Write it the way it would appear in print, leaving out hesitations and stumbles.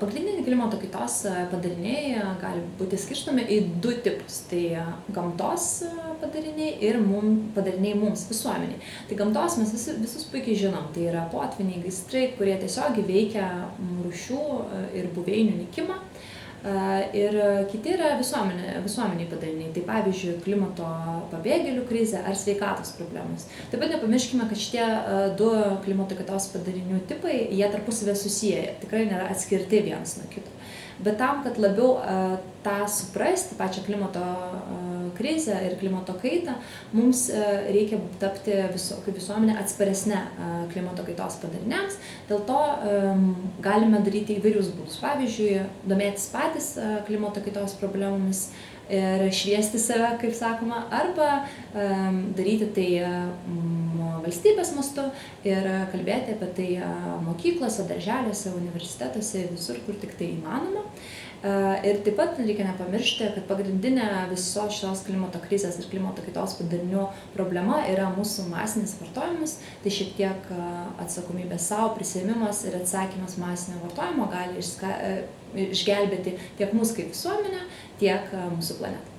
Pagrindiniai klimato kaitos padariniai gali būti skirstomi į du tipus. Tai gamtos padariniai ir padariniai mums, visuomeniai. Tai gamtos mes visus puikiai žinom. Tai yra potviniai, gaisrai, kurie tiesiog veikia rūšių ir buveinių nykimą. Ir kiti yra visuomeniai padariniai. Tai pavyzdžiui, klimato pabėgėlių krizė ar sveikatos problemos. Taip pat nepamirškime, kad šitie du klimato kaitos padarinių tipai, jie tarpusavę susiję, tikrai nėra atskirti vienas nuo kito. Bet tam, kad labiau tą suprasti, pačią klimato krizę ir klimato kaitą, mums reikia tapti kaip visuomenė atsparesnė klimato kaitos padariniams. Dėl to galime daryti įvairius būdus. Pavyzdžiui, domėtis patys klimato kaitos problemomis ir šviesti save, kaip sakoma, arba daryti tai valstybės mastu ir kalbėti apie tai mokyklose, darželiuose, universitetuose, visur, kur tik tai įmanoma. Ir taip pat reikia nepamiršti, kad pagrindinė visos šios klimato krizės ir klimato kaitos padarinių problema yra mūsų masinis vartojimas. Tai šiek tiek atsakomybės savo prisiėmimas ir atsakymas masinio vartojimo gali išgelbėti tiek mus kaip visuomenę, tiek mūsų planetą.